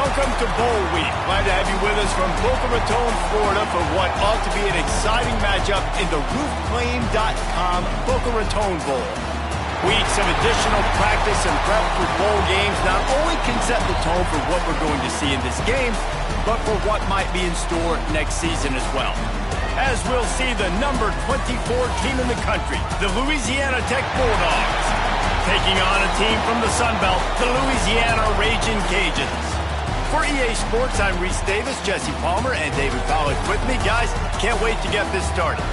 Welcome to Bowl Week. Glad to have you with us from Boca Raton, Florida for what ought to be an exciting matchup in the roofclaim.com Boca Raton Bowl. Weeks of additional practice and prep for bowl games not only can set the tone for what we're going to see in this game, but for what might be in store next season as well. As we'll see the number 24 team in the country, the Louisiana Tech Bulldogs, taking on a team from the Sun Belt, the Louisiana Ragin' Cajuns. For EA Sports, I'm Reese Davis, Jesse Palmer, and David Pollack with me. Guys, can't wait to get this started.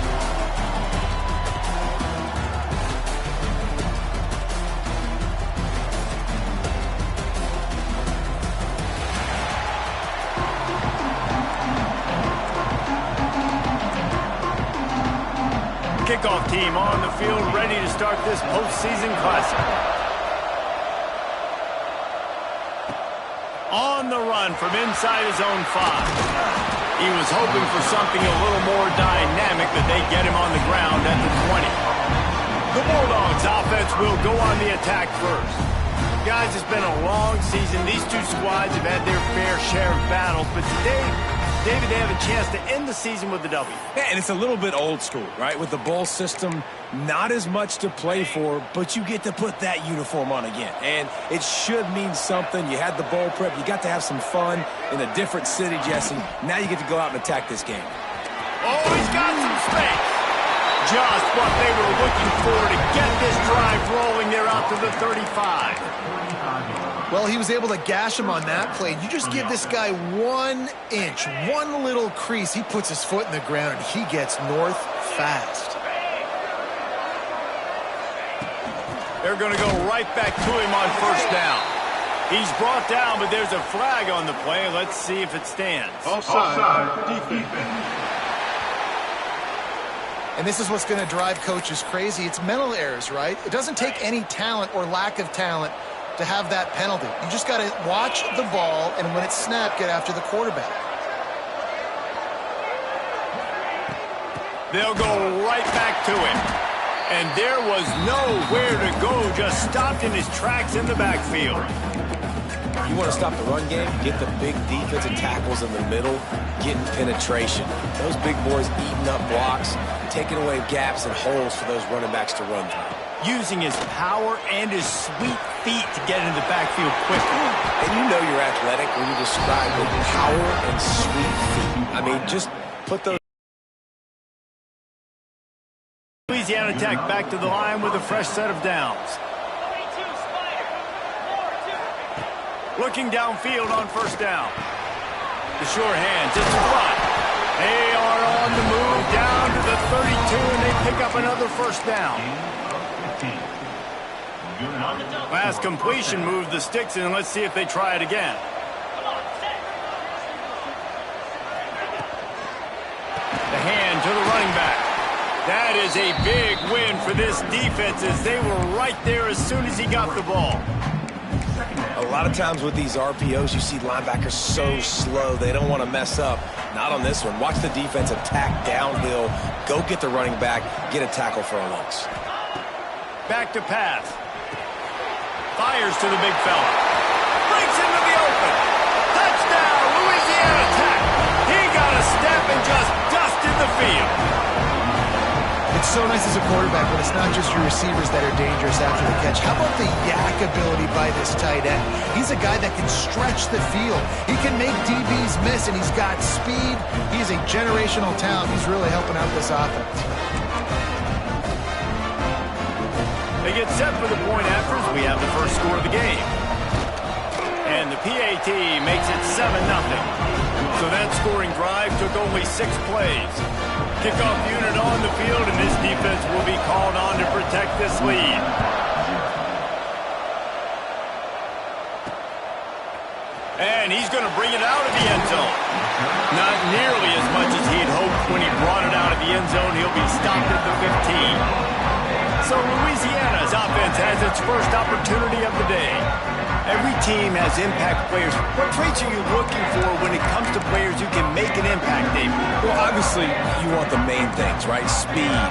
Kickoff team on the field, ready to start this postseason classic. On the run from inside his own 5. He was hoping for something a little more dynamic, but they get him on the ground at the 20. The Bulldogs offense will go on the attack first. Guys, it's been a long season. These two squads have had their fair share of battles, but today, David, they have a chance to end the season with a W. Yeah, and it's a little bit old school, right? With the bowl system, not as much to play for, but you get to put that uniform on again. And it should mean something. You had the bowl prep. You got to have some fun in a different city, Jesse. Now you get to go out and attack this game. Oh, he's got some space. Just what they were looking for to get this drive rolling. They're out to the 35. Well, he was able to gash him on that play. You just give this guy 1 inch, one little crease. He puts his foot in the ground, and he gets north fast. They're going to go right back to him on first down. He's brought down, but there's a flag on the play. Let's see if it stands. Offside. Defense. And this is what's going to drive coaches crazy. It's mental errors, right? It doesn't take any talent or lack of talent to have that penalty. You just got to watch the ball, and when it's snapped, get after the quarterback. They'll go right back to him. And there was nowhere to go, just stopped in his tracks in the backfield. You want to stop the run game, get the big defensive tackles in the middle, getting penetration. Those big boys eating up blocks, taking away gaps and holes for those running backs to run through. Using his power and his sweet feet to get into the backfield quickly. And you know you're athletic when you describe the power and sweet feet. I mean, just put those. Louisiana Tech back to the line with a fresh set of downs. Looking downfield on first down. The sure hands, it's a run. They are on the move down to the 32, and they pick up another first down. Last completion moved the sticks in. Let's see if they try it again. The hand to the running back. That is a big win for this defense as they were right there as soon as he got the ball. A lot of times with these RPOs, you see linebackers so slow, they don't want to mess up. Not on this one. Watch the defense attack downhill, go get the running back, get a tackle for a loss. Back to pass. Fires to the big fella. Breaks into the open. Touchdown, Louisiana Tech. He got a step and just dusted the field. It's so nice as a quarterback when it's not just your receivers that are dangerous after the catch. How about the yak ability by this tight end? He's a guy that can stretch the field. He can make DBs miss, and he's got speed. He's a generational talent. He's really helping out this offense. They get set for the point after as we have the first score of the game. And the PAT makes it 7-0. So that scoring drive took only 6 plays. Kickoff unit on the field, and this defense will be called on to protect this lead. And he's going to bring it out of the end zone. Not nearly as much as he had hoped when he brought it out of the end zone. He'll be stopped at the 15. So Louisiana's offense has its first opportunity of the day. Every team has impact players. What traits are you looking for when it comes to players who can make an impact, David? Well, obviously, you want the main things, right? Speed,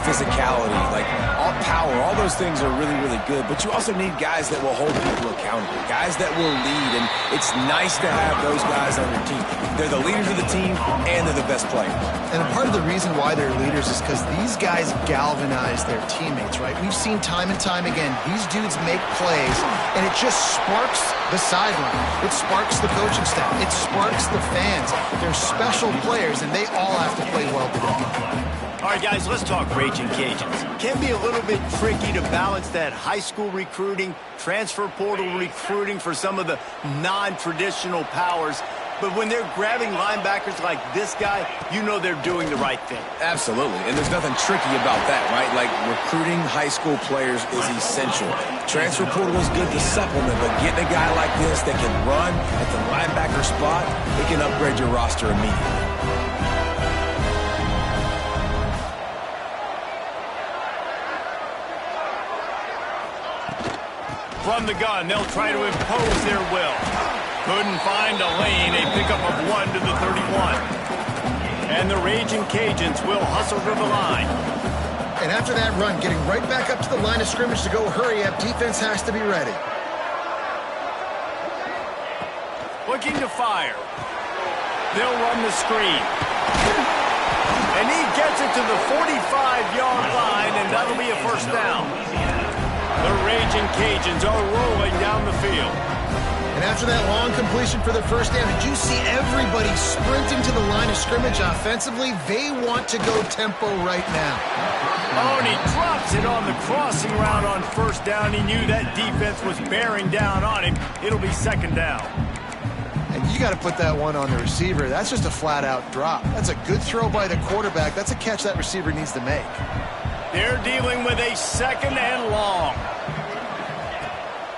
physicality, like all power, all those things are really, really good. But you also need guys that will hold people accountable, guys that will lead. And it's nice to have those guys on your team. They're the leaders of the team, and they're the best players. And a part of the reason why they're leaders is because these guys galvanize their teammates, right? We've seen time and time again, these dudes make plays, and it just sparks the sideline. It sparks the coaching staff. It sparks the fans. They're special players, and they all have to play well today. All right, guys, let's talk Raging Cajuns. Can be a little bit tricky to balance that high school recruiting, transfer portal recruiting for some of the non-traditional powers. But when they're grabbing linebackers like this guy, you know they're doing the right thing. Absolutely, and there's nothing tricky about that, right? Like, recruiting high school players is essential. Transfer portal is good to supplement, but getting a guy like this that can run at the linebacker spot, it can upgrade your roster immediately. From the gun, they'll try to impose their will. Couldn't find a lane, a pickup of 1 to the 31. And the Raging Cajuns will hustle to the line. And after that run, getting right back up to the line of scrimmage to go hurry up, defense has to be ready. Looking to fire. They'll run the screen. And he gets it to the 45-yard line, and that'll be a first down. The Raging Cajuns are rolling down the field. And after that long completion for the first down, did you see everybody sprinting to the line of scrimmage offensively? They want to go tempo right now. Oh, and he drops it on the crossing route on first down. He knew that defense was bearing down on him. It'll be second down. And you got to put that one on the receiver. That's just a flat-out drop. That's a good throw by the quarterback. That's a catch that receiver needs to make. They're dealing with a second and long.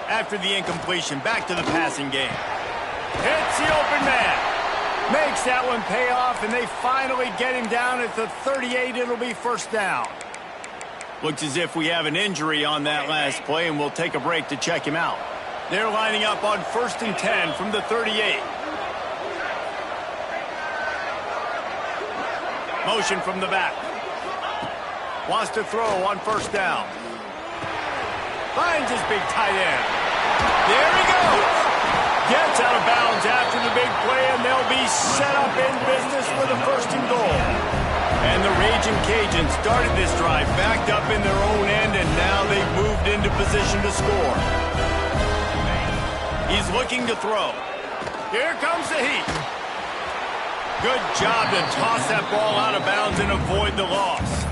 After the incompletion, back to the passing game. Hits the open man. Makes that one pay off, and they finally get him down at the 38. It'll be first down. Looks as if we have an injury on that last play, and we'll take a break to check him out. They're lining up on 1st and 10 from the 38. Motion from the back. Wants to throw on first down. Finds his big tight end. There he goes. Gets out of bounds after the big play, and they'll be set up in business with a 1st and goal. And the Raging Cajuns started this drive backed up in their own end, and now they've moved into position to score. He's looking to throw. Here comes the heat. Good job to toss that ball out of bounds and avoid the loss.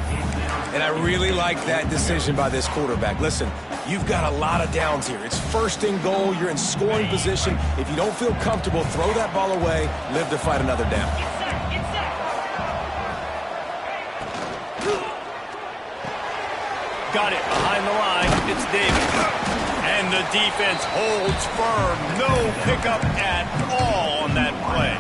And I really like that decision by this quarterback. Listen, you've got a lot of downs here. It's 1st and goal. You're in scoring position. If you don't feel comfortable, throw that ball away. Live to fight another down. Got it behind the line. It's David. And the defense holds firm. No pickup at all on that play.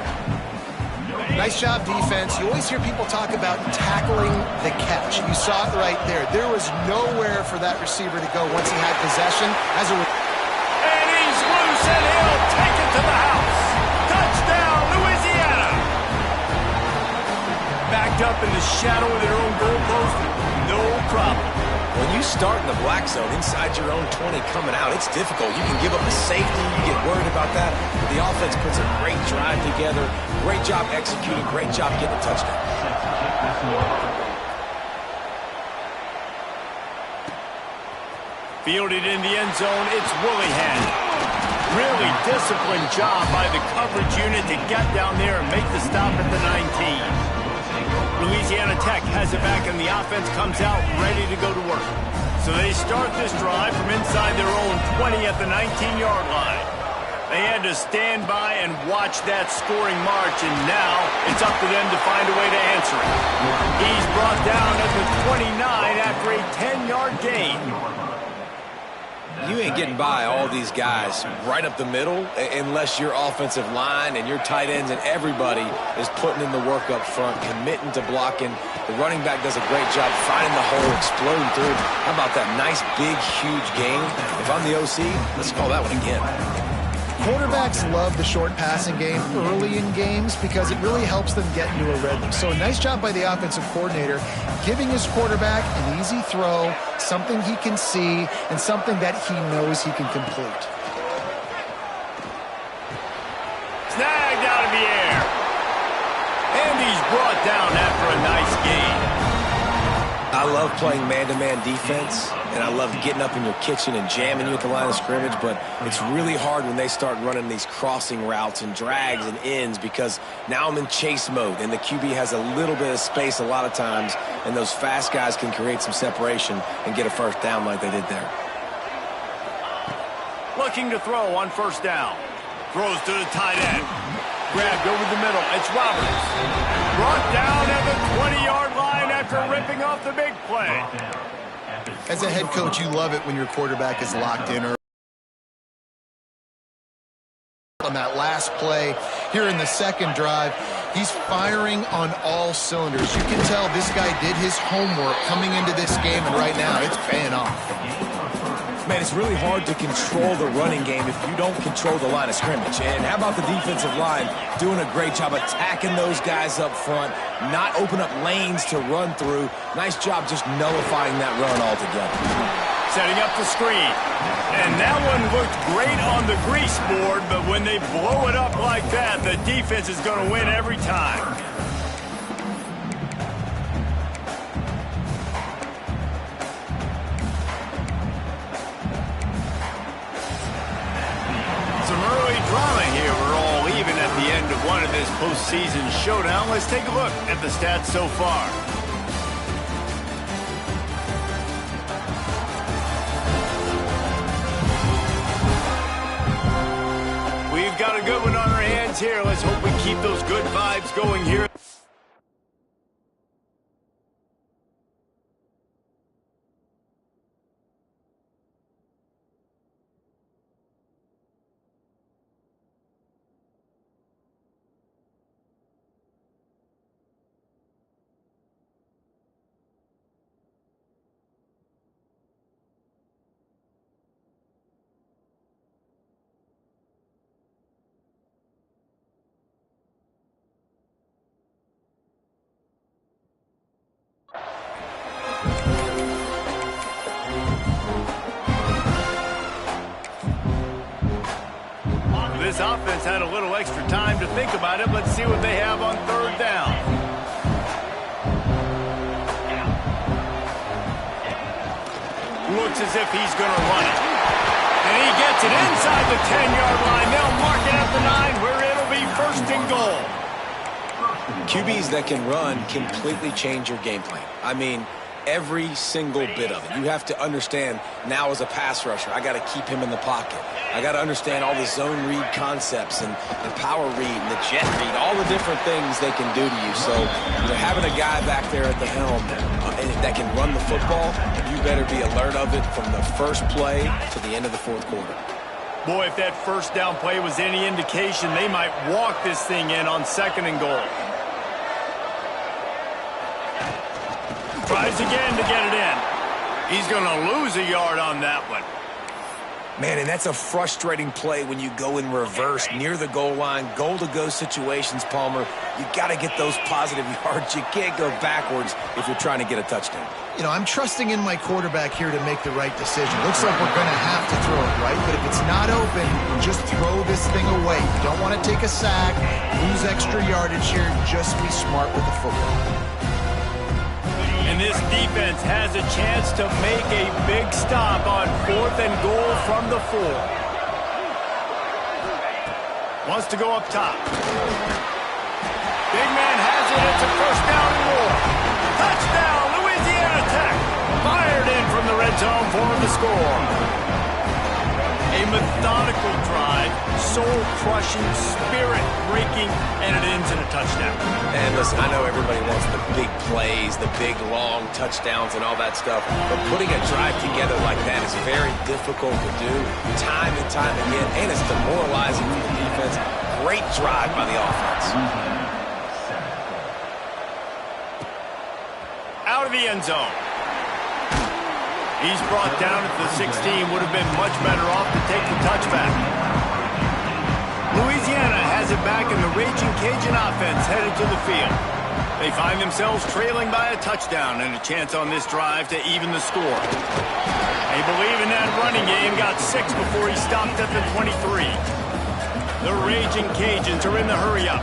Nice job, defense. You always hear people talk about tackling the catch. You saw it right there. There was nowhere for that receiver to go once he had possession. And he's loose, and he'll take it to the house. Touchdown, Louisiana. Backed up in the shadow of their own goalpost, no problem. When you start in the black zone inside your own 20 coming out, it's difficult. You can give up a safety. You get worried about that. But the offense puts a great drive together. Great job executing. Great job getting a touchdown. Fielded in the end zone, it's Willingham. Really disciplined job by the coverage unit to get down there and make the stop at the 19. Louisiana Tech has it back, and the offense comes out ready to go to work. So they start this drive from inside their own 20 at the 19-yard line. They had to stand by and watch that scoring march, and now it's up to them to find a way to answer it. He's brought down at the 29 after a 10-yard gain. You ain't getting by all these guys right up the middle unless your offensive line and your tight ends and everybody is putting in the work up front, committing to blocking. The running back does a great job finding the hole, exploding through. How about that nice, big, huge game? If I'm the OC, let's call that one again. Quarterbacks love the short passing game early in games because it really helps them get into a rhythm. So a nice job by the offensive coordinator giving his quarterback an easy throw, something he can see, and something that he knows he can complete. Snagged out of the air. And he's brought down after a nice gain. I love playing man-to-man defense, and I love getting up in your kitchen and jamming you at the line of scrimmage, but it's really hard when they start running these crossing routes and drags and ends because now I'm in chase mode, and the QB has a little bit of space a lot of times, and those fast guys can create some separation and get a first down like they did there. Looking to throw on first down. Throws to the tight end. Grabbed over the middle. It's Roberts. Brought down at the 20-yard line after ripping off the big play. As a head coach, you love it when your quarterback is locked in early. On that last play here in the second drive, he's firing on all cylinders. You can tell this guy did his homework coming into this game, and right now it's paying off. Man, it's really hard to control the running game if you don't control the line of scrimmage. And how about the defensive line doing a great job attacking those guys up front, not open up lanes to run through. Nice job just nullifying that run altogether. Setting up the screen. And that one looked great on the grease board, but when they blow it up like that, the defense is going to win every time. Drama here. We're all even at the end of one of this postseason showdown. Let's take a look at the stats so far. We've got a good one on our hands here. Let's hope we keep those good vibes going here. This offense had a little extra time to think about it. Let's see what they have on third down. Looks as if he's going to run it. And he gets it inside the 10-yard line. They'll mark it at the 9 where it'll be first and goal. QBs that can run completely change your game plan. I mean, every single bit of it. You have to understand now as a pass rusher, I got to keep him in the pocket. I got to understand all the zone read concepts and the power read and the jet read, all the different things they can do to you. So, having a guy back there at the helm that can run the football, you better be alert of it from the first play to the end of the fourth quarter. Boy, if that first down play was any indication, they might walk this thing in on second and goal. Tries again to get it in. He's going to lose a yard on that one. Man, and that's a frustrating play when you go in reverse near the goal line, goal-to-go situations, Palmer. You got to get those positive yards. You can't go backwards if you're trying to get a touchdown. I'm trusting in my quarterback here to make the right decision. Looks like we're going to have to throw it, right? But if it's not open, just throw this thing away. You don't want to take a sack, lose extra yardage here. Just be smart with the football. And this defense has a chance to make a big stop on fourth and goal from the 4. Wants to go up top. Big man has it. It's a first down and more. Touchdown, Louisiana Tech. Fired in from the red zone for the score. A methodical drive, soul-crushing, spirit-breaking, and it ends in a touchdown. And listen, I know everybody wants the big plays, the big, long touchdowns and all that stuff, but putting a drive together like that is very difficult to do time and time again, and it's demoralizing for the defense. Great drive by the offense. Out of the end zone. He's brought down at the 16. Would have been much better off to take the touchback. Louisiana has it back, and the Raging Cajun offense headed to the field. They find themselves trailing by a touchdown and a chance on this drive to even the score. They believe in that running game. Got 6 before he stopped at the 23. The Raging Cajuns are in the hurry-up.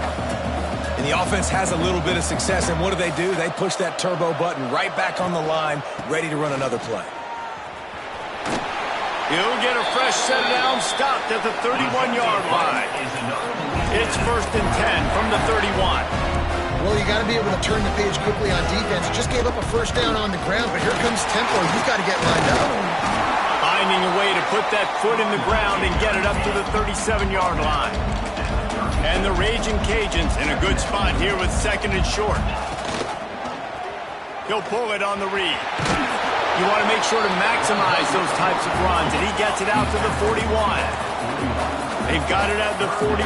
And the offense has a little bit of success, and what do? They push that turbo button right back on the line, ready to run another play. He'll get a fresh set down, stopped at the 31-yard line. It's 1st and 10 from the 31. Well, you got to be able to turn the page quickly on defense. Just gave up a first down on the ground, but here comes tempo. You've got to get lined up. Finding a way to put that foot in the ground and get it up to the 37-yard line. And the Raging Cajuns in a good spot here with 2nd and short. He'll pull it on the read. You want to make sure to maximize those types of runs, and he gets it out to the 41. They've got it at the 41,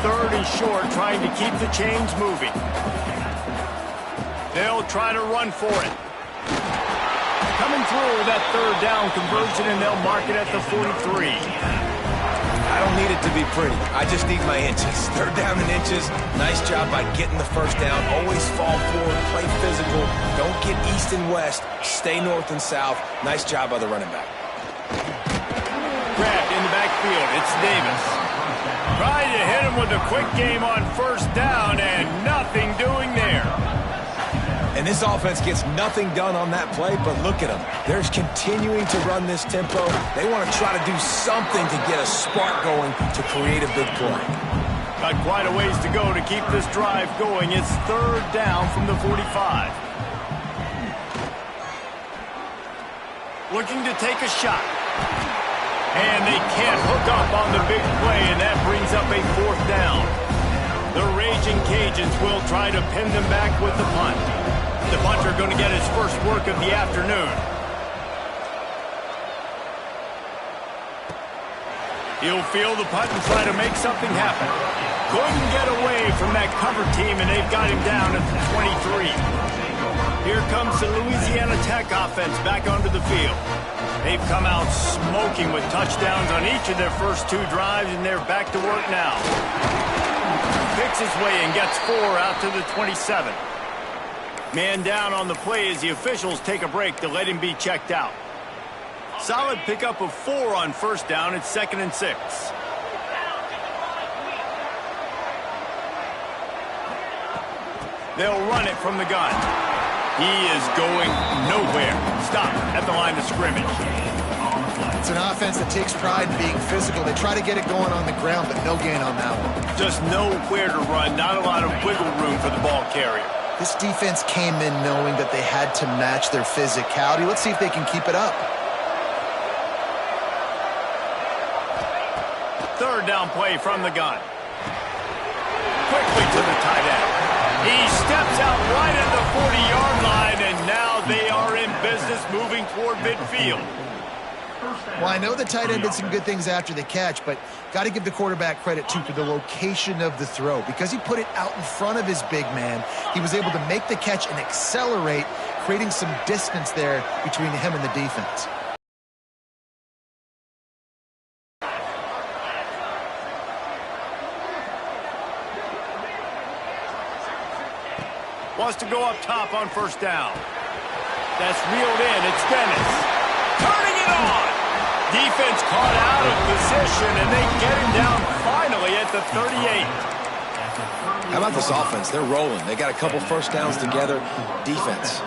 3rd and short, trying to keep the chains moving. They'll try to run for it. Coming through that 3rd down conversion, and they'll mark it at the 43. I don't need it to be pretty. I just need my inches. 3rd down and inches. Nice job by getting the first down. Always fall forward, play physical. Don't get east and west. Stay north and south. Nice job by the running back. Grabbed in the backfield. It's Davis. Trying to hit him with a quick game on 1st down, and nothing doing there. And this offense gets nothing done on that play, but look at them. They're continuing to run this tempo. They want to try to do something to get a spark going to create a big play. Got quite a ways to go to keep this drive going. It's 3rd down from the 45. Looking to take a shot. And they can't hook up on the big play, and that brings up a 4th down. The Raging Cajuns will try to pin them back with the punt. The punter going to get his first work of the afternoon. He'll field the punt and try to make something happen. Couldn't get away from that cover team, and they've got him down at the 23. Here comes the Louisiana Tech offense back onto the field. They've come out smoking with touchdowns on each of their first 2 drives, and they're back to work now. Picks his way and gets 4 out to the 27. Man down on the play as the officials take a break to let him be checked out. Solid pickup of 4 on 1st down. It's 2nd and 6. They'll run it from the gun. He is going nowhere. Stop at the line of scrimmage. It's an offense that takes pride in being physical. They try to get it going on the ground, but no gain on that one. Just nowhere to run. Not a lot of wiggle room for the ball carrier. This defense came in knowing that they had to match their physicality. Let's see if they can keep it up. 3rd down play from the gun. Quickly to the tight end. He steps out right at the 40-yard line, and now they are in business moving toward midfield. Well, I know the tight end did some good things after the catch, but got to give the quarterback credit, too, for the location of the throw. Because he put it out in front of his big man, he was able to make the catch and accelerate, creating some distance there between him and the defense. Wants to go up top on 1st down. That's reeled in. It's Dennis. Turning it on. Defense caught out of position, and they get him down finally at the 38. How about this offense? They're rolling. They got a couple 1st downs together. Defense.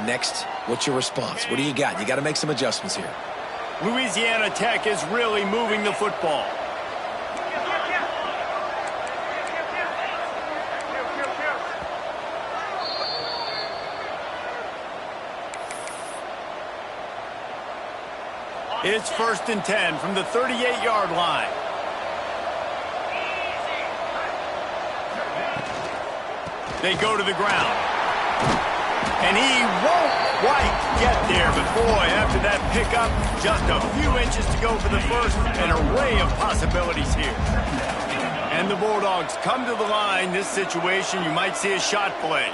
Next, what's your response? What do you got? You got to make some adjustments here. Louisiana Tech is really moving the football. It's 1st and 10 from the 38-yard line. They go to the ground. And he won't quite get there. But, boy, after that pickup, just a few inches to go for the first. An array of possibilities here. And the Bulldogs come to the line. This situation, you might see a shot play.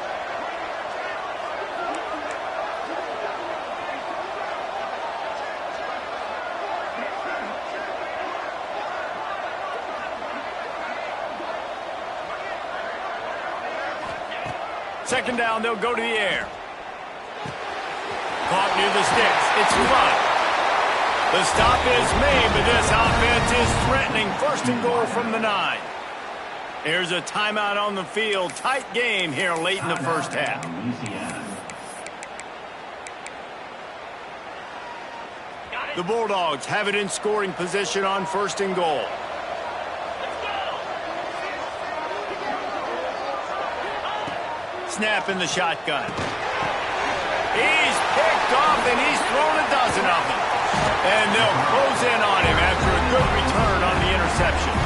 Second down, they'll go to the air. Caught near the sticks. It's run. The stop is made, but this offense is threatening. 1st and goal from the 9. Here's a timeout on the field. Tight game here late in the first half. The Bulldogs have it in scoring position on 1st and goal. Snap in the shotgun. He's picked off, and he's thrown a dozen of them. And they'll close in on him after a good return on the interception.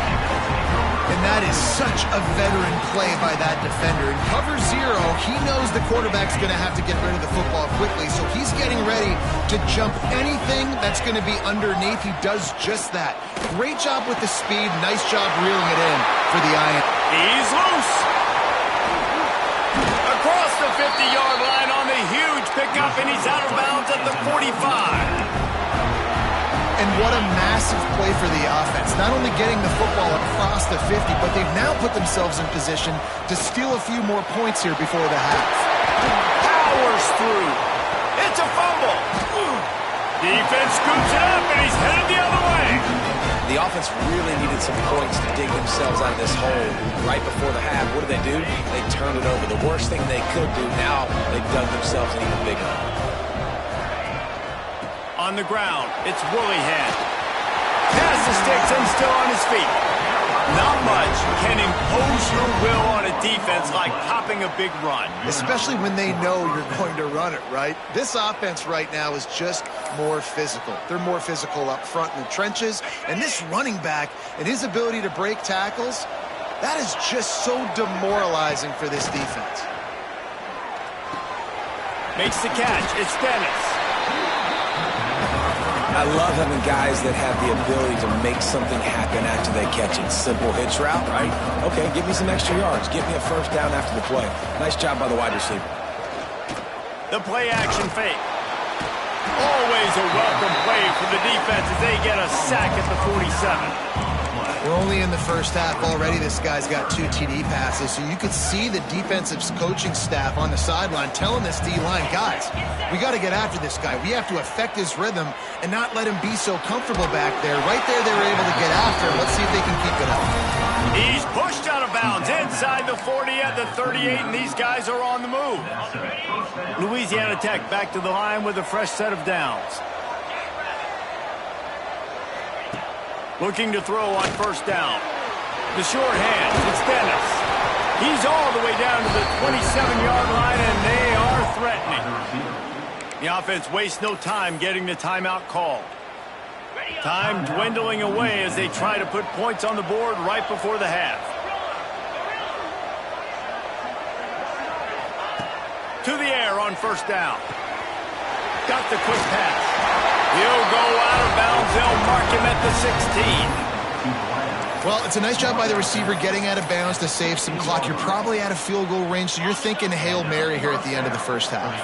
And that is such a veteran play by that defender. In cover 0, he knows the quarterback's going to have to get rid of the football quickly, so he's getting ready to jump anything that's going to be underneath. He does just that. Great job with the speed. Nice job reeling it in for the Iron. He's loose. Across the 50-yard line on the huge pickup, and he's out of bounds at the 45. And what a massive play for the offense. Not only getting the football across the 50, but they've now put themselves in position to steal a few more points here before the half. Powers through. It's a fumble. Defense scoops it up, and he's headed the other way. The offense really needed some points to dig themselves out of this hole right before the half. What did they do? They turned it over. The worst thing they could do, now they've dug themselves an even bigger hole. On the ground, it's Willingham. Pass the sticks and still on his feet. Not much can impose your will on a defense like popping a big run. Especially when they know you're going to run it, right? This offense right now is just more physical. They're more physical up front in the trenches. And this running back and his ability to break tackles, that is just so demoralizing for this defense. Makes the catch. It's Dennis. I love having guys that have the ability to make something happen after they catch it. Simple hitch route, right? Okay, give me some extra yards. Give me a first down after the play. Nice job by the wide receiver. The play action fake. Always a welcome play for the defense as they get a sack at the 47. We're only in the first half already. This guy's got 2 TD passes, so you could see the defensive coaching staff on the sideline telling this D-line, guys, we got to get after this guy. We have to affect his rhythm and not let him be so comfortable back there. Right there, they were able to get after him. Let's see if they can keep it up. He's pushed out of bounds inside the 40 at the 38, and these guys are on the move. Louisiana Tech back to the line with a fresh set of downs. Looking to throw on first down. The short hands, it's Dennis. He's all the way down to the 27-yard line, and they are threatening. The offense wastes no time getting the timeout called. Time dwindling away as they try to put points on the board right before the half. To the air on first down. Got the quick pass. He'll go out of bounds. They'll mark him at the 16. Well, it's a nice job by the receiver getting out of bounds to save some clock. You're probably out of field goal range, so you're thinking Hail Mary here at the end of the first half.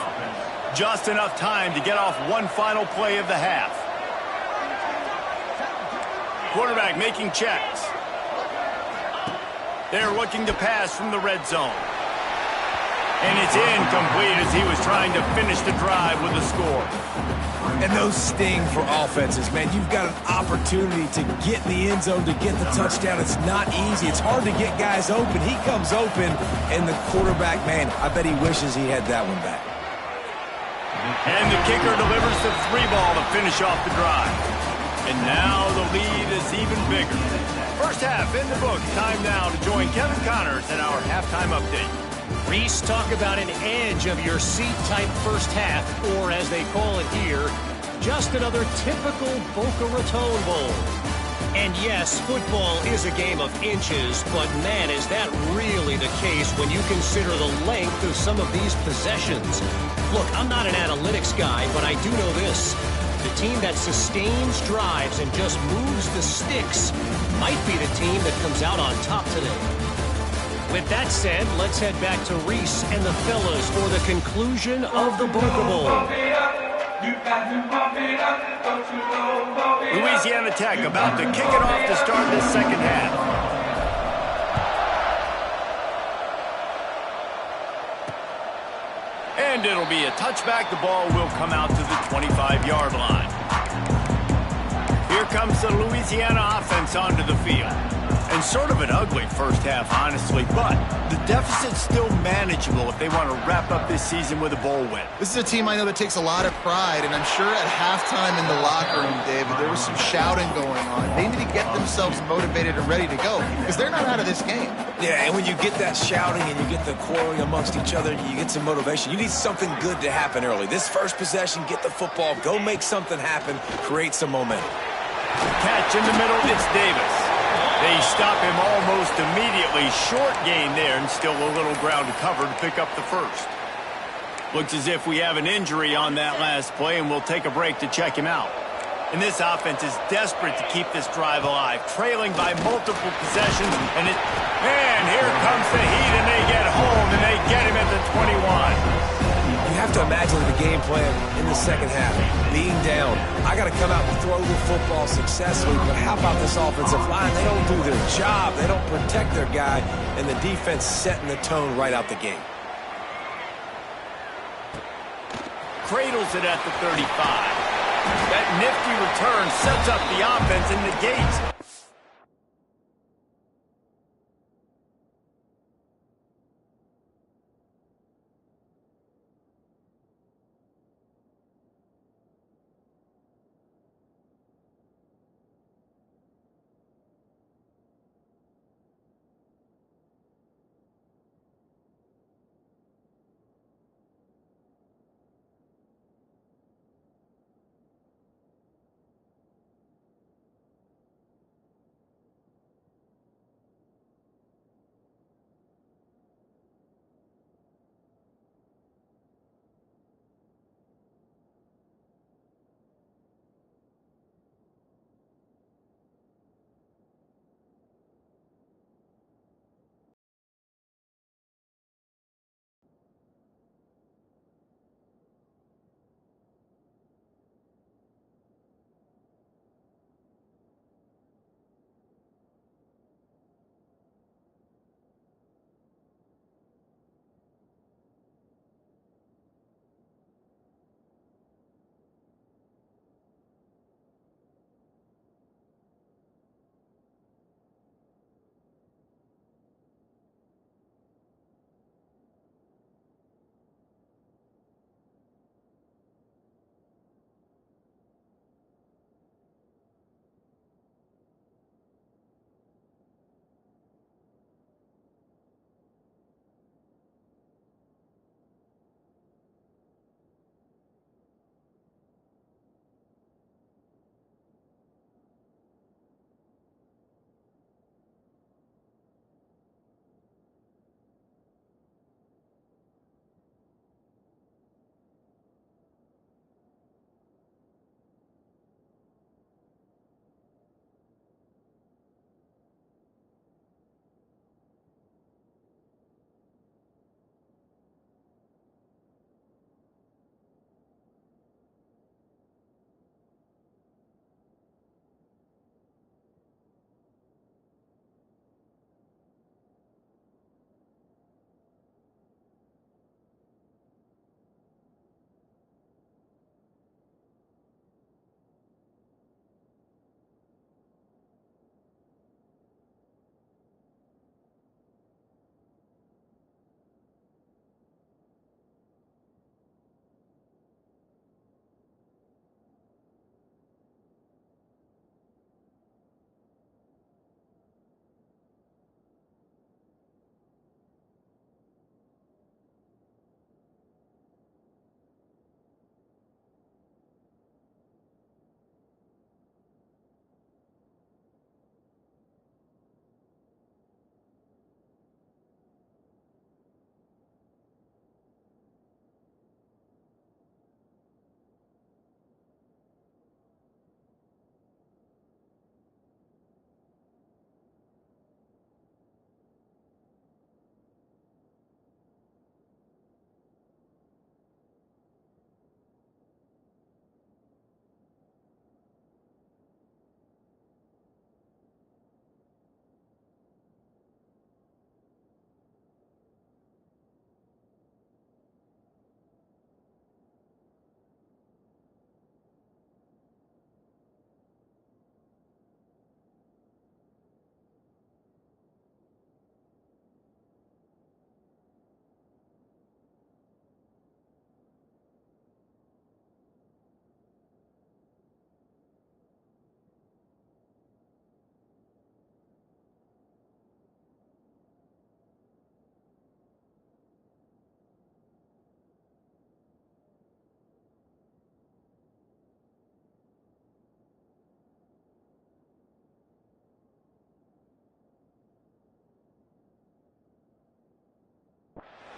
Just enough time to get off one final play of the half. Quarterback making checks. They're looking to pass from the red zone. And it's incomplete as he was trying to finish the drive with a score. And those sting for offenses, man. You've got an opportunity to get in the end zone, to get the touchdown. It's not easy. It's hard to get guys open. He comes open, and the quarterback, man, I bet he wishes he had that one back. And the kicker delivers the 3 ball to finish off the drive. And now the lead is even bigger. First half in the books. Time now to join Kevin Connors in our halftime update. Reese, talk about an edge of your seat type first half, or as they call it here, Just another typical Boca Raton Bowl. And yes, football is a game of inches, but man, is that really the case when you consider the length of some of these possessions. Look, I'm not an analytics guy, but I do know this. The team that sustains drives and just moves the sticks might be the team that comes out on top today. With that said, let's head back to Reese and the fellas for the conclusion of the Boca Bowl. Louisiana Tech about to kick it off to start this second half. And it'll be a touchback. The ball will come out to the 25-yard line. Here comes the Louisiana offense onto the field. And sort of an ugly first half, honestly, but the deficit's still manageable if they want to wrap up this season with a bowl win. This is a team I know that takes a lot of pride, and I'm sure at halftime in the locker room, David, there was some shouting going on. They need to get themselves motivated and ready to go because they're not out of this game. Yeah, and when you get that shouting and you get the quarreling amongst each other, you get some motivation. You need something good to happen early. This first possession, get the football, go make something happen, create some momentum. Catch in the middle, it's Davis. They stop him almost immediately. Short gain there and still a little ground to cover to pick up the first. Looks as if we have an injury on that last play, and we'll take a break to check him out. And this offense is desperate to keep this drive alive, trailing by multiple possessions. And here comes the heat, and they get home, and they get him at the 21. You have to imagine the game plan in the second half. Being down, I got to come out and throw the football successfully, but how about this offensive line? They don't do their job. They don't protect their guy, and the defense setting the tone right out the gate. Cradles it at the 35. That nifty return sets up the offense and negates.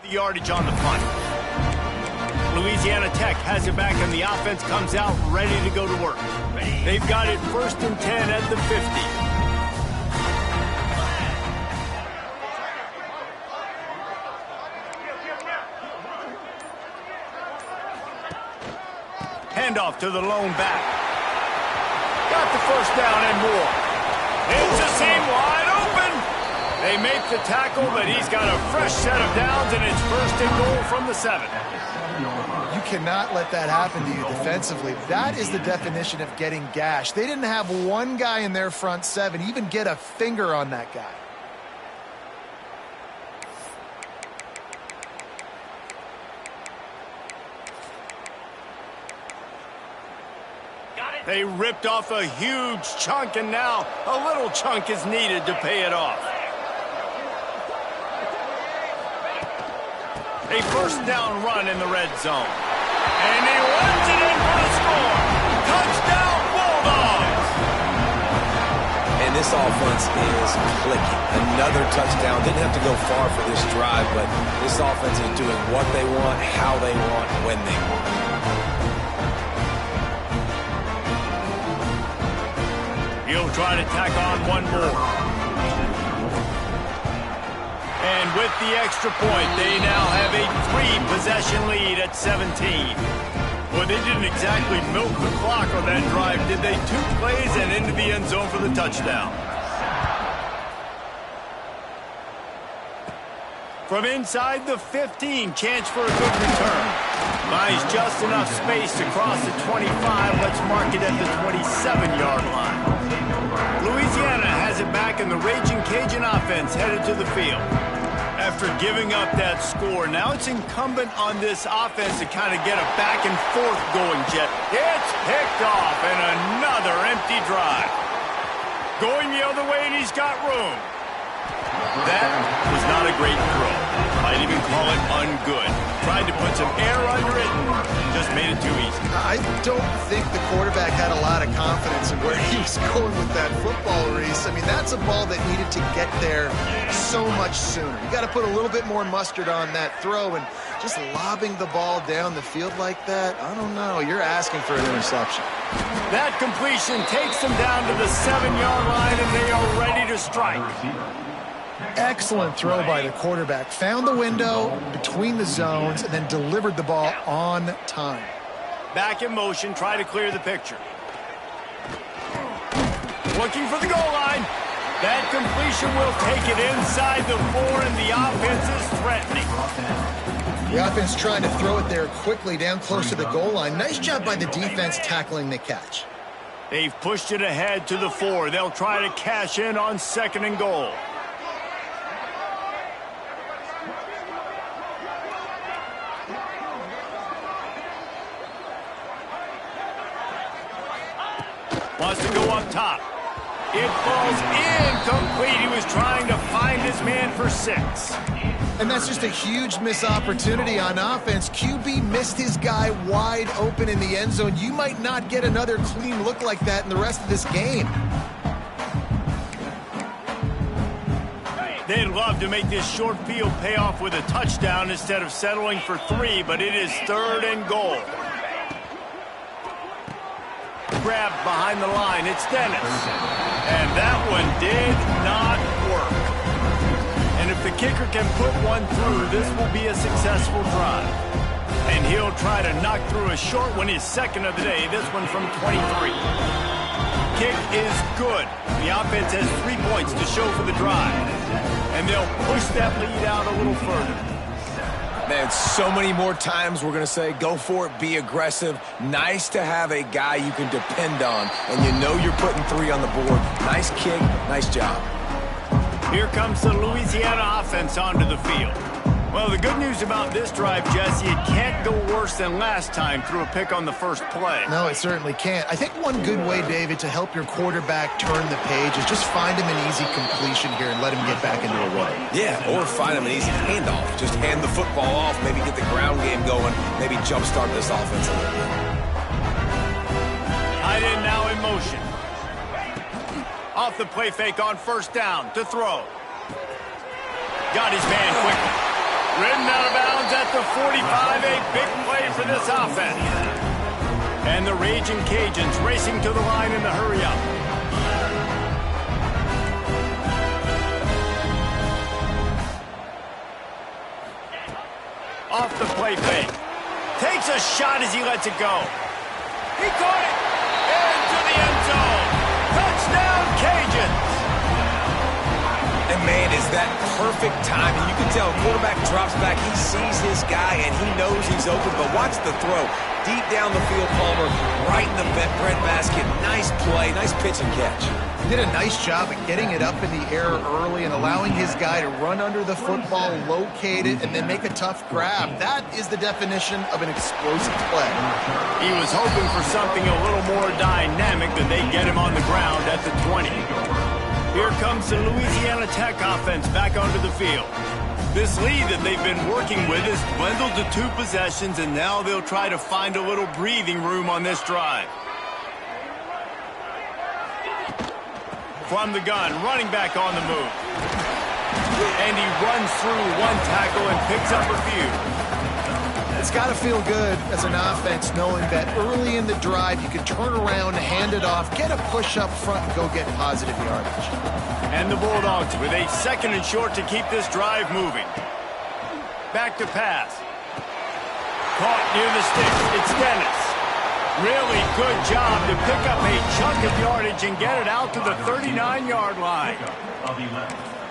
The yardage on the punt. Louisiana Tech has it back, and the offense comes out ready to go to work. They've got it 1st and 10 at the 50. Handoff to the lone back. Got the 1st down and more. It's a seam wide open. They make the tackle, but he's got a fresh set of downs, and it's 1st and goal from the 7. You cannot let that happen to you defensively. That is the definition of getting gashed. They didn't have one guy in their front 7 even get a finger on that guy. They ripped off a huge chunk, and now a little chunk is needed to pay it off. A 1st down run in the red zone. And he runs it in for the score. Touchdown, Bulldogs! And this offense is clicking. Another touchdown. Didn't have to go far for this drive, but this offense is doing what they want, how they want, when they want. He'll try to tack on one more. And with the extra point, they now have a 3-possession lead at 17. Well, they didn't exactly milk the clock on that drive, did they? 2 plays and into the end zone for the touchdown. From inside the 15, chance for a good return. Buys just enough space to cross the 25. Let's mark it at the 27-yard line. Louisiana has it back, and the Raging Cajun offense headed to the field. After giving up that score, now it's incumbent on this offense to kind of get a back and forth going, Jet. It's picked off, and another empty drive. Going the other way, and he's got room. That was not a great throw. Might even call it ungood. Tried to put some air under it and just made it too easy. I don't think the quarterback had a lot of confidence in where he was going with that football, Reese. I mean, that's a ball that needed to get there so much sooner. You got to put a little bit more mustard on that throw, and just lobbing the ball down the field like that, I don't know. You're asking for an interception. That completion takes them down to the 7-yard line, and they are ready to strike. Excellent throw by the quarterback. Found the window between the zones and then delivered the ball on time. Back in motion, try to clear the picture. Looking for the goal line. That completion will take it inside the 4, and the offense is threatening. The offense trying to throw it there quickly down close to the goal line. Nice job by the defense tackling the catch. They've pushed it ahead to the 4. They'll try to cash in on 2nd and goal. Wants to go up top. It falls incomplete. He was trying to find his man for 6. And that's just a huge missed opportunity on offense. QB missed his guy wide open in the end zone. You might not get another clean look like that in the rest of this game. They'd love to make this short field pay off with a touchdown instead of settling for 3, but it is 3rd and goal. Grab behind the line. It's Dennis. And that one did not work. And if the kicker can put one through, this will be a successful drive. And he'll try to knock through a short one, his 2nd of the day, this one from 23. Kick is good. The offense has 3 points to show for the drive. And they'll push that lead out a little further. Man, so many more times we're going to say, go for it, be aggressive. Nice to have a guy you can depend on, and you know you're putting 3 on the board. Nice kick, nice job. Here comes the Louisiana offense onto the field. Well, the good news about this drive, Jesse, it can't go worse than last time through a pick on the first play. No, it certainly can't. I think one good way, David, to help your quarterback turn the page is just find him an easy completion here and let him get back into a run. Yeah, or find him an easy handoff. Just hand the football off, maybe get the ground game going, maybe jumpstart this offense a little bit. Tight end now in motion. Off the play fake on 1st down to throw. Got his man quickly. Ridden out of bounds at the 45, a big play for this offense. And the Raging Cajuns racing to the line in the hurry-up. Off the play fake. Takes a shot as he lets it go. He caught it. Into the end zone. Touchdown, Cajuns. And, man, is that perfect timing. You can tell quarterback drops back. He sees his guy, and he knows he's open. But watch the throw. Deep down the field, Palmer, right in the bread basket. Nice play, nice pitch and catch. He did a nice job at getting it up in the air early and allowing his guy to run under the football, locate it, and then make a tough grab. That is the definition of an explosive play. He was hoping for something a little more dynamic than they get him on the ground at the 20. Here comes the Louisiana Tech offense back onto the field. This lead that they've been working with is dwindled to 2 possessions, and now they'll try to find a little breathing room on this drive. From the gun, running back on the move. And he runs through 1 tackle and picks up a few. It's got to feel good as an offense knowing that early in the drive you can turn around, hand it off, get a push up front, and go get positive yardage. And the Bulldogs with a 2nd and short to keep this drive moving. Back to pass. Caught near the sticks. It's Dennis. Really good job to pick up a chunk of yardage and get it out to the 39-yard line.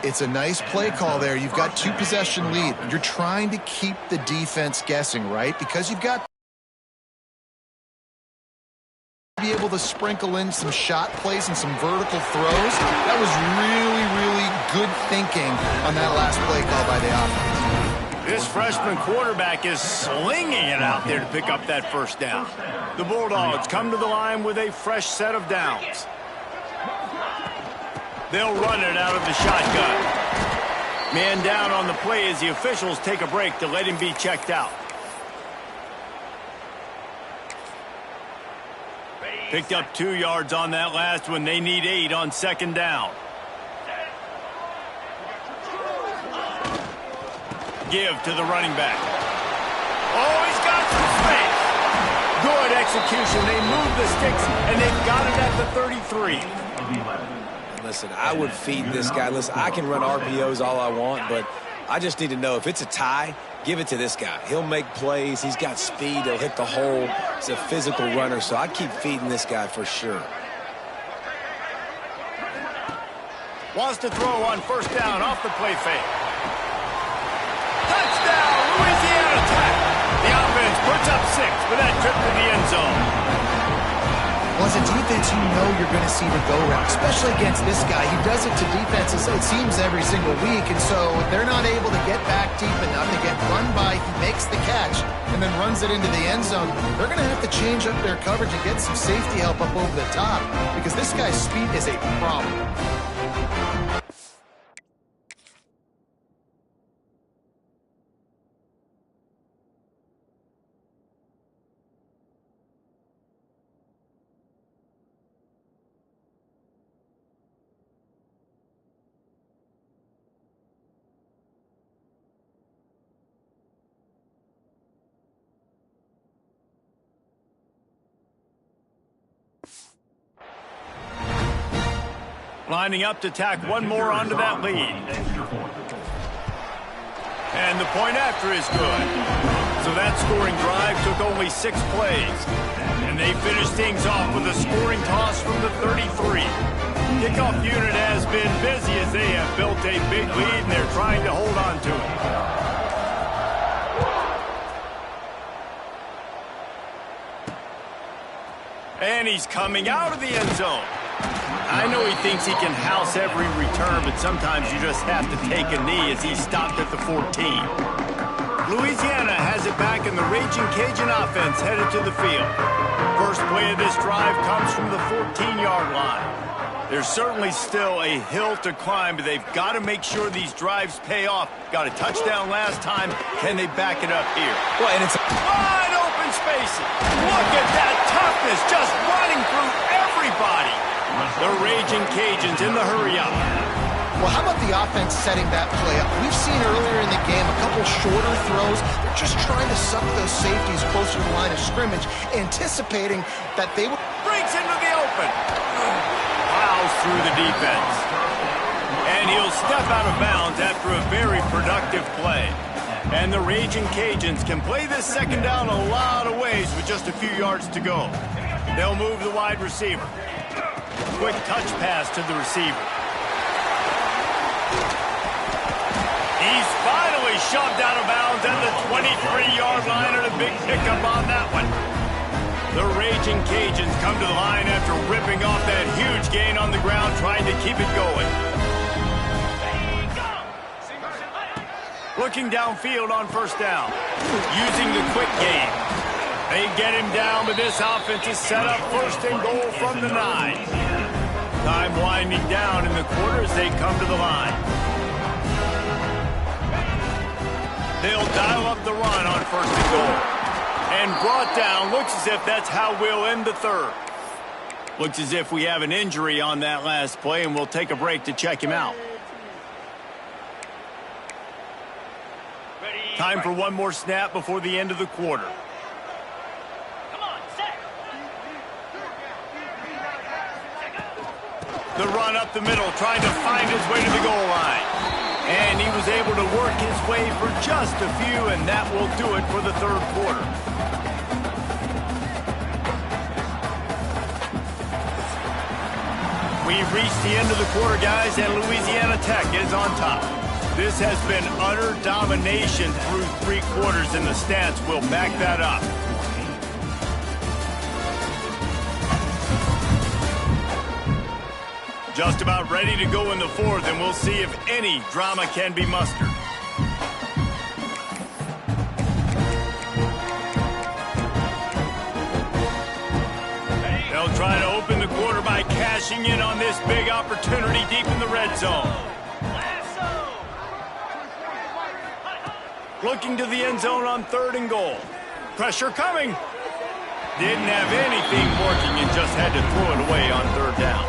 It's a nice play call there. You've got 2 possession lead. You're trying to keep the defense guessing, right? Because you've got to be able to sprinkle in some shot plays and some vertical throws. That was really, really good thinking on that last play call by the offense. This freshman quarterback is slinging it out there to pick up that first down. The Bulldogs come to the line with a fresh set of downs. They'll run it out of the shotgun. Man down on the play as the officials take a break to let him be checked out. Picked up 2 yards on that last one. They need 8 on 2nd down. Give to the running back. Oh, he's got some space. Good execution. They move the sticks, and they've got it at the 33. Listen, I would feed this guy. Listen, I can run RPOs all I want, but I just need to know if it's a tie, give it to this guy. He'll make plays. He's got speed. He'll hit the hole. He's a physical runner, so I keep feeding this guy for sure. Wants to throw on 1st down off the play fake. Touchdown, Louisiana Tech. The offense puts up 6 for that trip to the end zone. Well, as a defense, you know you're going to see the go-route, especially against this guy. He does it to defenses, it seems, every single week, and so they're not able to get back deep enough. They get run by, he makes the catch, and then runs it into the end zone. They're going to have to change up their coverage and get some safety help up over the top because this guy's speed is a problem. Lining up to tack 1 more onto that lead. And the point after is good. So that scoring drive took only 6 plays. And they finished things off with a scoring toss from the 33. Kickoff unit has been busy as they have built a big lead and they're trying to hold on to it. And he's coming out of the end zone. I know he thinks he can house every return, but sometimes you just have to take a knee as he stopped at the 14. Louisiana has it back, and the Raging Cajun offense headed to the field. First play of this drive comes from the 14-yard line. There's certainly still a hill to climb, but they've got to make sure these drives pay off. Got a touchdown last time. Can they back it up here? Well, and it's wide open spaces. Look at that toughness, just running through everybody. The Raging Cajuns in the hurry-up. Well, how about the offense setting that play up? We've seen earlier in the game a couple shorter throws. They're just trying to suck those safeties closer to the line of scrimmage, anticipating that they would... Breaks into the open. Plows through the defense. And he'll step out of bounds after a very productive play. And the Raging Cajuns can play this second down a lot of ways with just a few yards to go. They'll move the wide receiver. Quick touch pass to the receiver. He's finally shoved out of bounds at the 23-yard line, and a big pickup on that one. The Raging Cajuns come to the line after ripping off that huge gain on the ground, trying to keep it going. Looking downfield on first down, using the quick game. They get him down, but this offense is set up first and goal from the 9. Time winding down in the quarter as they come to the line. They'll dial up the run on first and goal. And brought down. Looks as if that's how we'll end the third. Looks as if we have an injury on that last play, and we'll take a break to check him out. Time for one more snap before the end of the quarter. The run up the middle, trying to find his way to the goal line. And he was able to work his way for just a few, and that will do it for the third quarter. We've reached the end of the quarter, guys, and Louisiana Tech is on top. This has been utter domination through 3 quarters, and the stats will back that up. Just about ready to go in the fourth, and we'll see if any drama can be mustered. They'll try to open the quarter by cashing in on this big opportunity deep in the red zone. Looking to the end zone on 3rd and goal. Pressure coming. Didn't have anything working and just had to throw it away on 3rd down.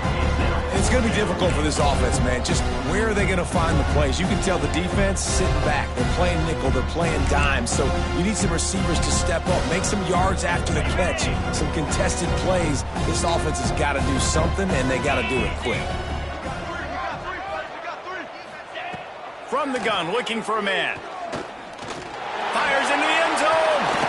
It's going to be difficult for this offense, man. Just where are they going to find the plays? You can tell the defense sitting back. They're playing nickel. They're playing dime. So you need some receivers to step up, make some yards after the catch, some contested plays. This offense has got to do something, and they got to do it quick. From the gun, looking for a man. Fires into the end zone.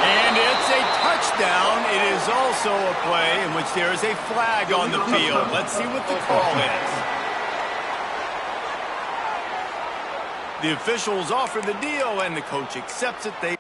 And it's a touchdown. It is also a play in which there is a flag on the field. Let's see what the call is. The officials offer the deal, and the coach accepts it. They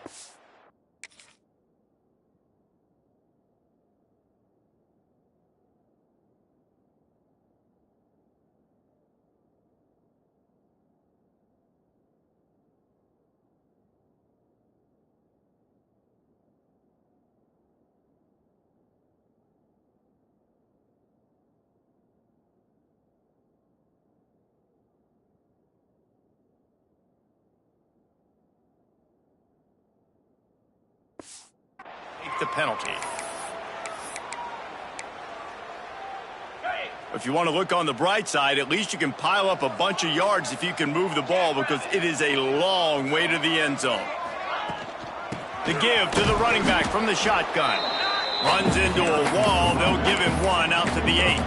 the penalty. If you want to look on the bright side, at least you can pile up a bunch of yards if you can move the ball, because it is a long way to the end zone. The give to the running back from the shotgun. Runs into a wall. They'll give him one out to the 8.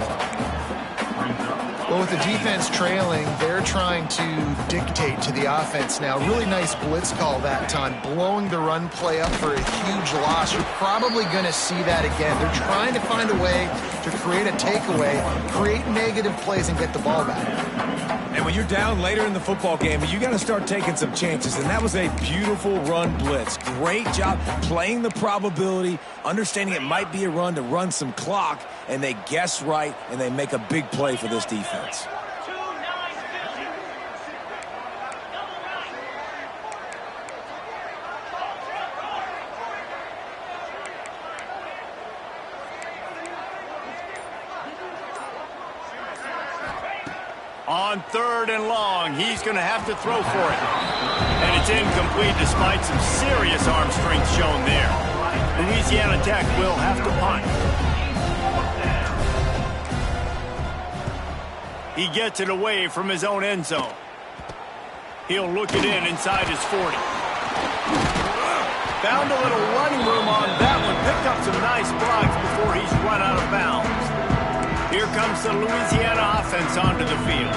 Well, with the defense trailing, they're trying to dictate to the offense now. Really nice blitz call that time, blowing the run play up for a huge loss. You're probably going to see that again. They're trying to find a way to create a takeaway, create negative plays, and get the ball back. And when you're down later in the football game, you got to start taking some chances, and that was a beautiful run blitz. Great job playing the probability, understanding it might be a run to run some clock, and they guess right, and they make a big play for this defense. On 3rd and long, he's going to have to throw for it. And it's incomplete despite some serious arm strength shown there. Louisiana Tech will have to punt. He gets it away from his own end zone. He'll look it in inside his 40. Found a little running room on that one. Picked up some nice blocks before he's run out of bounds. Here comes the Louisiana offense onto the field.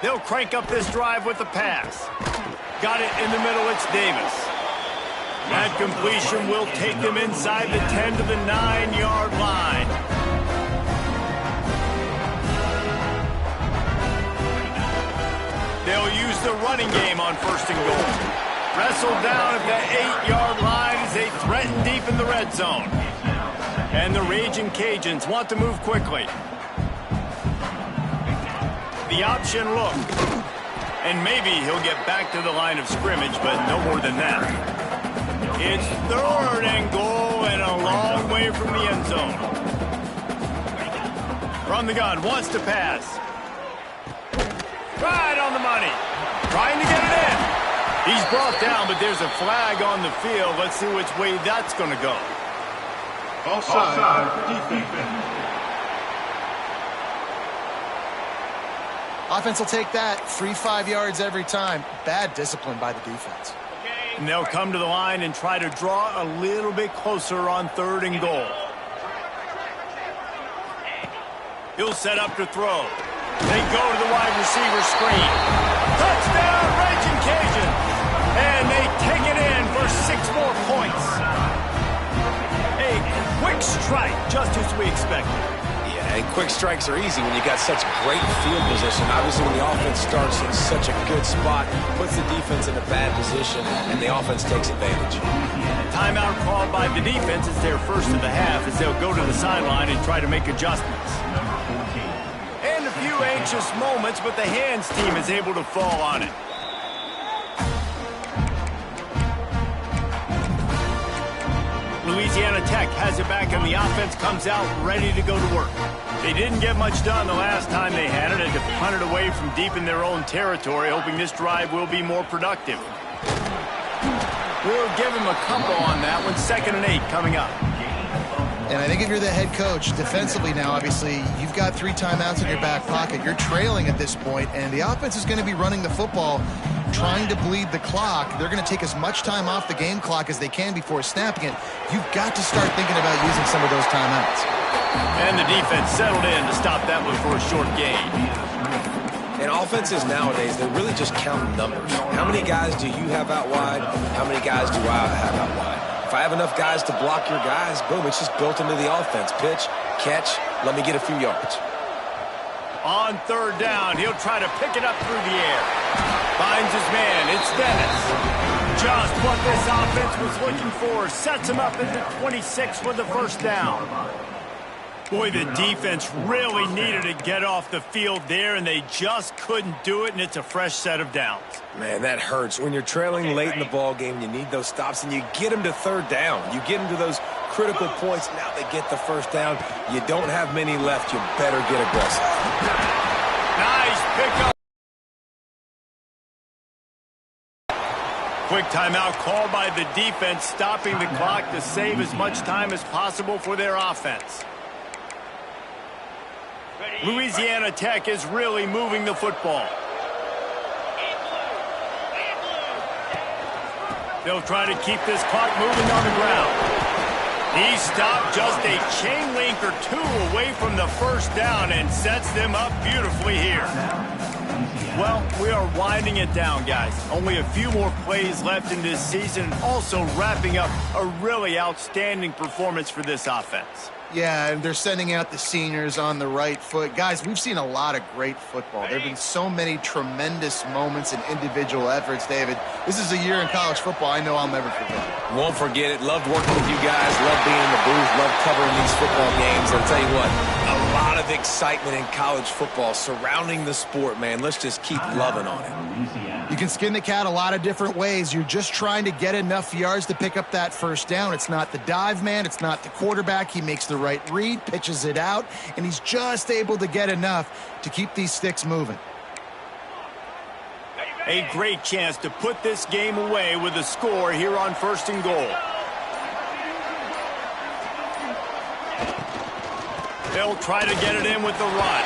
They'll crank up this drive with the pass. Got it in the middle, it's Davis. That completion will take them inside the 10 to the 9-yard line. They'll use the running game on 1st and goal. Wrestled down at the 8-yard line as they threaten deep in the red zone. And the Raging Cajuns want to move quickly. The option look. And maybe he'll get back to the line of scrimmage, but no more than that. It's 3rd and goal and a long way from the end zone. From the gun, wants to pass. Right on the money. Trying to get it in. He's brought down, but there's a flag on the field. Let's see which way that's going to go. Offside, defense. Offense will take that. Free 5 yards every time. Bad discipline by the defense. And they'll come to the line and try to draw a little bit closer on 3rd and goal. He'll set up to throw. They go to the wide receiver screen. Touchdown, Raging Cajun! And they take it in for 6 more points. A quick strike, just as we expected. And quick strikes are easy when you got such great field position. Obviously, when the offense starts in such a good spot, puts the defense in a bad position, and the offense takes advantage. Timeout called by the defense. It's their first of the half as they'll go to the sideline and try to make adjustments. And a few anxious moments, but the hands team is able to fall on it. Louisiana Tech has it back, and the offense comes out ready to go to work. They didn't get much done the last time they had it, and to punt it away from deep in their own territory, hoping this drive will be more productive. We'll give him a couple on that one. 2nd and 8 coming up. And I think if you're the head coach, defensively now, obviously, you've got 3 timeouts in your back pocket. You're trailing at this point, and the offense is going to be running the football, trying to bleed the clock. They're going to take as much time off the game clock as they can before snapping it. You've got to start thinking about using some of those timeouts. And the defense settled in to stop that one for a short gain. And offenses nowadays, they're really just counting numbers. How many guys do you have out wide? How many guys do I have out wide? If I have enough guys to block your guys, boom, it's just built into the offense. Pitch, catch, let me get a few yards. On 3rd down, he'll try to pick it up through the air. Finds his man, it's Dennis. Just what this offense was looking for. Sets him up at the 26 for the 1st down. Boy, the defense really needed to get off the field there, and they just couldn't do it, and it's a fresh set of downs. Man, that hurts. When you're trailing late in the ball game, you need those stops, and you get them to 3rd down. You get them to those critical points. Now they get the 1st down. You don't have many left. You better get aggressive. Nice pickup. Quick timeout called by the defense, stopping the clock to save as much time as possible for their offense. Louisiana Tech is really moving the football. They'll try to keep this clock moving on the ground. He stopped just a chain link or 2 away from the 1st down and sets them up beautifully here. Well, we are winding it down, guys. Only a few more plays left in this season, and also wrapping up a really outstanding performance for this offense. Yeah, and they're sending out the seniors on the right foot. Guys, we've seen a lot of great football. There have been so many tremendous moments and individual efforts, David. This is a year in college football I know I'll never forget. Won't forget it. Loved working with you guys. Loved being in the booth. Loved covering these football games. I'll tell you what, a lot of excitement in college football surrounding the sport, man. Let's just keep loving on it. You can skin the cat a lot of different ways. You're just trying to get enough yards to pick up that 1st down. It's not the dive man. It's not the quarterback. He makes the right read, pitches it out, and he's just able to get enough to keep these sticks moving. A great chance to put this game away with a score here on 1st and goal. They'll try to get it in with the run.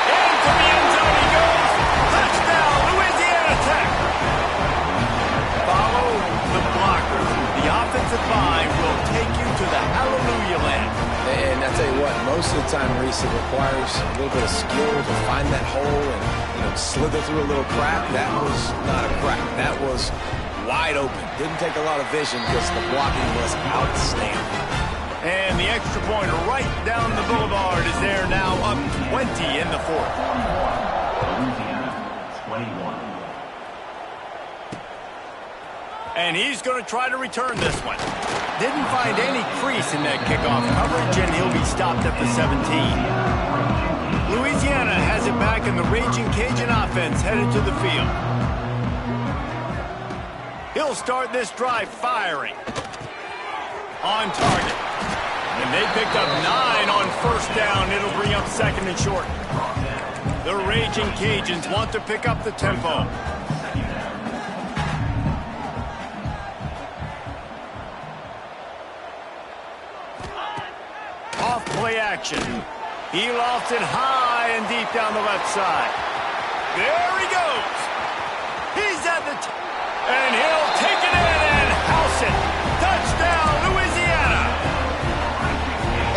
Into the end zone he goes. Touchdown, Louisiana Tech. Follow the blocker. The offensive line will take you to the hallelujah land. And I tell you what, most of the time, Reese, it requires a little bit of skill to find that hole and slither through a little crack. That was not a crack. That was wide open. Didn't take a lot of vision because the blocking was outstanding. And the extra point right down the boulevard is there now, up 20 in the 4th. Louisiana, 21. And he's going to try to return this one. Didn't find any crease in that kickoff coverage, and he'll be stopped at the 17. Louisiana has it back in the Raging Cajun offense headed to the field. He'll start this drive firing. On target. And they picked up 9 on 1st down. It'll bring up 2nd and short. The Raging Cajuns want to pick up the tempo. Off play action. He lofts it high and deep down the left side. There he goes. He's at the and he'll take it in and house it. Touchdown, Louisiana.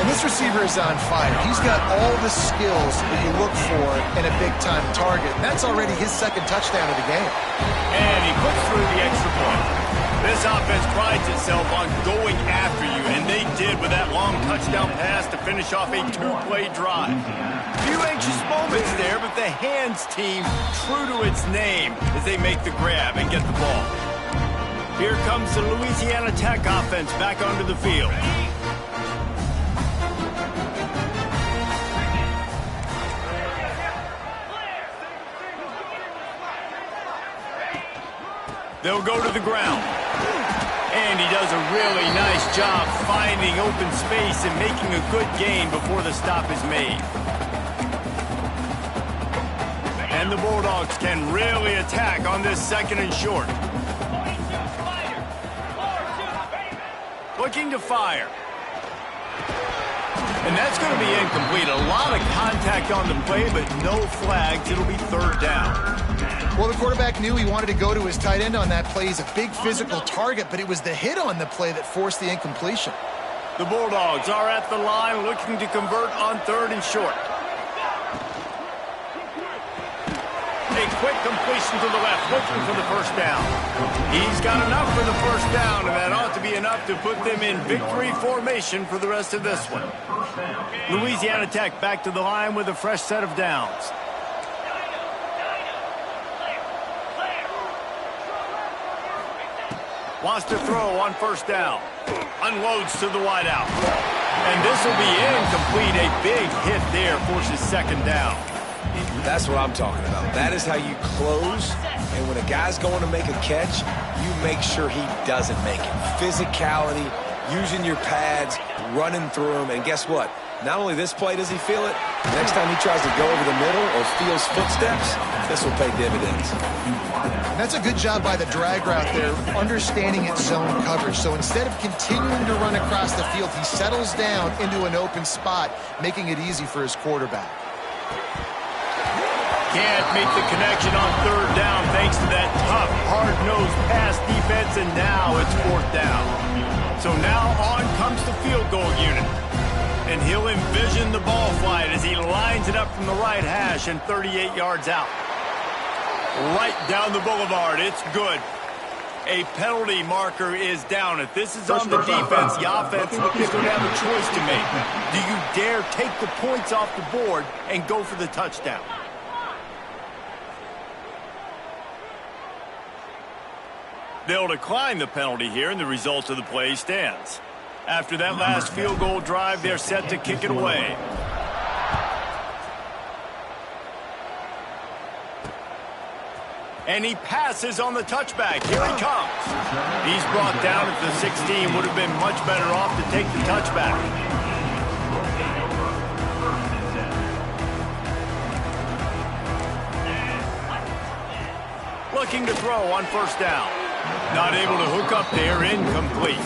And this receiver is on fire. He's got all the skills that you look for in a big-time target. That's already his 2nd touchdown of the game. And he puts through the extra point. This offense prides itself on going after you, and they did with that long touchdown pass to finish off a 2-play drive. Few anxious moments there, but the hands team true to its name as they make the grab and get the ball. Here comes the Louisiana Tech offense back onto the field. They'll go to the ground. And he does a really nice job finding open space and making a good gain before the stop is made. And the Bulldogs can really attack on this 2nd and short. Looking to fire. And that's going to be incomplete. A lot of contact on the play, but no flags. It'll be 3rd down. Well, the quarterback knew he wanted to go to his tight end on that play. He's a big physical target, but it was the hit on the play that forced the incompletion. The Bulldogs are at the line looking to convert on 3rd and short. A quick completion to the left, looking for the 1st down. He's got enough for the 1st down, and that ought to be enough to put them in victory formation for the rest of this one. Louisiana Tech back to the line with a fresh set of downs. Wants to throw on 1st down. Unloads to the wideout. And this will be incomplete. A big hit there forces 2nd down. That's what I'm talking about. That is how you close. And when a guy's going to make a catch, you make sure he doesn't make it. Physicality, using your pads, running through them. And guess what? Not only this play does he feel it, next time he tries to go over the middle or feels footsteps, this will pay dividends. That's a good job by the drag route there, understanding its zone coverage. So instead of continuing to run across the field, he settles down into an open spot, making it easy for his quarterback. Can't make the connection on 3rd down thanks to that tough, hard-nosed pass defense, and now it's 4th down. So now on comes the field goal unit. And he'll envision the ball flight as he lines it up from the right hash and 38 yards out. Right down the boulevard. It's good. A penalty marker is down. If this is on the defense, the offense is going to have a choice to make. Do you dare take the points off the board and go for the touchdown? They'll decline the penalty here, and the result of the play stands. After that last field goal drive, they're set to kick it away. And he passes on the touchback. Here he comes. He's brought down at the 16. Would have been much better off to take the touchback. Looking to throw on first down. Not able to hook up there, incomplete.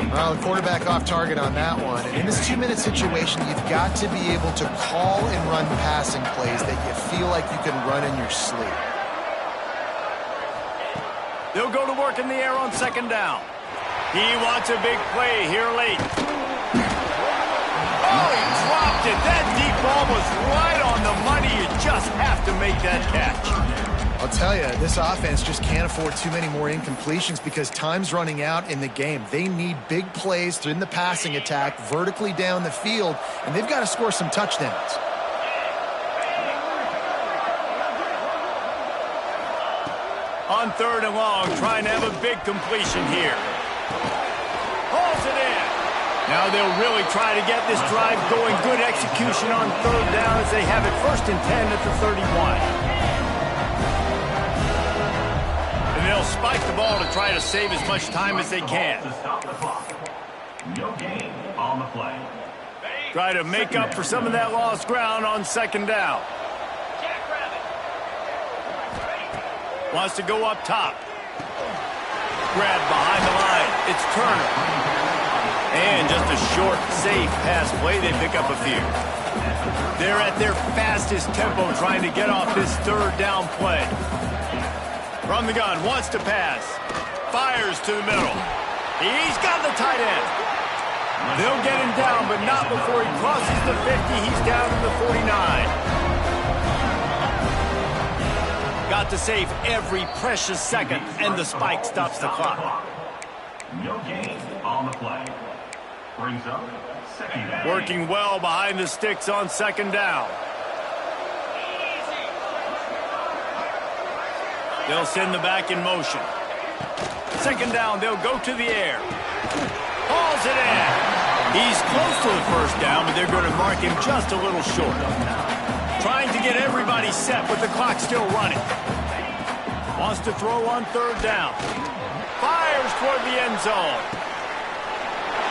Well, the quarterback off target on that one. And in this 2-minute situation, you've got to be able to call and run passing plays that you feel like you can run in your sleep. They'll go to work in the air on second down. He wants a big play here late. Oh, he dropped it. That deep ball was right on the money. You just have to make that catch. I'll tell you, this offense just can't afford too many more incompletions because time's running out in the game. They need big plays in the passing attack, vertically down the field, and they've got to score some touchdowns. On third and long, trying to have a big completion here. Hauls it in. Now they'll really try to get this drive going. Good execution on third down as they have it 1st and 10 at the 31. And they'll spike the ball to try to save as much time as they can. To stop the clock. No gain on the play. Try to make up for some of that lost ground on second down. Wants to go up top. Grab behind the line. It's Turner. And just a short, safe pass play. They pick up a few. They're at their fastest tempo trying to get off this third down play. From the gun, wants to pass. Fires to the middle. He's got the tight end. They'll get him down, but not before he crosses the 50. He's down to the 49. Got to save every precious second, and the spike stops the clock. No gain on the play. Brings up second down. Working well behind the sticks on second down. They'll send the back in motion. Second down, they'll go to the air. Hauls it in. He's close to the first down, but they're going to mark him just a little short. Trying to get everybody set with the clock still running. Wants to throw on third down. Fires toward the end zone.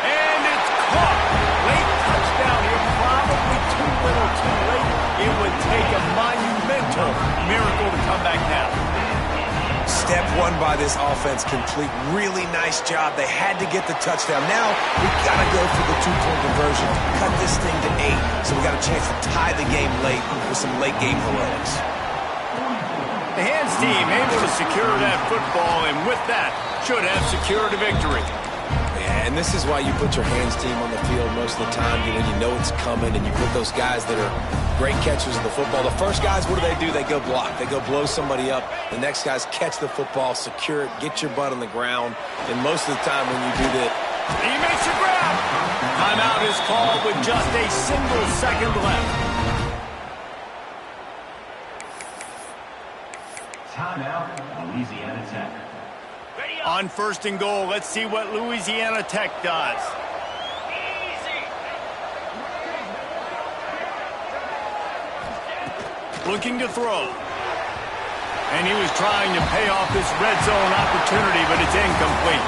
And it's caught. Late touchdown here, probably too little too late. It would take a monumental miracle to come back now. Step one by this offense complete. Really nice job. They had to get the touchdown. Now we got to go for the 2-point conversion. Cut this thing to 8. So we got a chance to tie the game late with some late game heroics. The hands team able to secure that football, and with that, should have secured a victory. Yeah, and this is why you put your hands team on the field most of the time, when you know it's coming, and you put those guys that are great catchers of the football. The first guys, what do? They go block. They go blow somebody up. The next guys catch the football, secure it, get your butt on the ground. And most of the time when you do that, he makes a grab. Timeout is called with just a single second left. Timeout, Louisiana Tech. On first and goal, let's see what Louisiana Tech does. Looking to throw. And he was trying to pay off this red zone opportunity, but it's incomplete.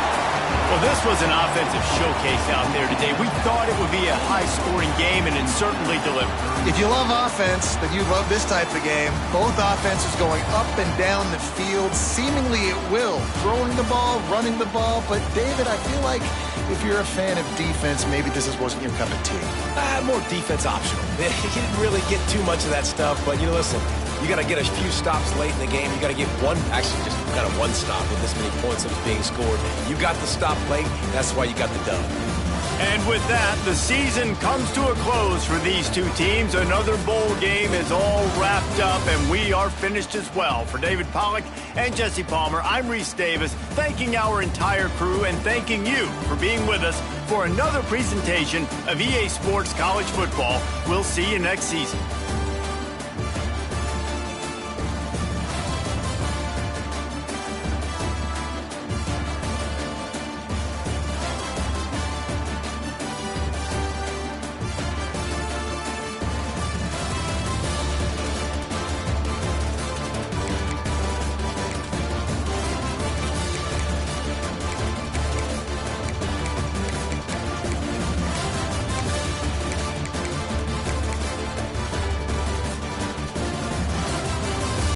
Well, this was an offensive showcase out there today. We thought it would be a high-scoring game, and it certainly delivered. If you love offense, then you love this type of game. Both offenses going up and down the field, seemingly at will. Throwing the ball, running the ball. But, David, I feel like if you're a fan of defense, maybe this wasn't your cup of tea. more defense optional. He didn't really get too much of that stuff, but, listen, you got to get a few stops late in the game. You got to get actually just kind of one stop with this many points that was being scored. You got the stop late. That's why you got the dub. And with that, the season comes to a close for these two teams. Another bowl game is all wrapped up, and we are finished as well. For David Pollack and Jesse Palmer, I'm Reese Davis, thanking our entire crew and thanking you for being with us for another presentation of EA Sports College Football. We'll see you next season.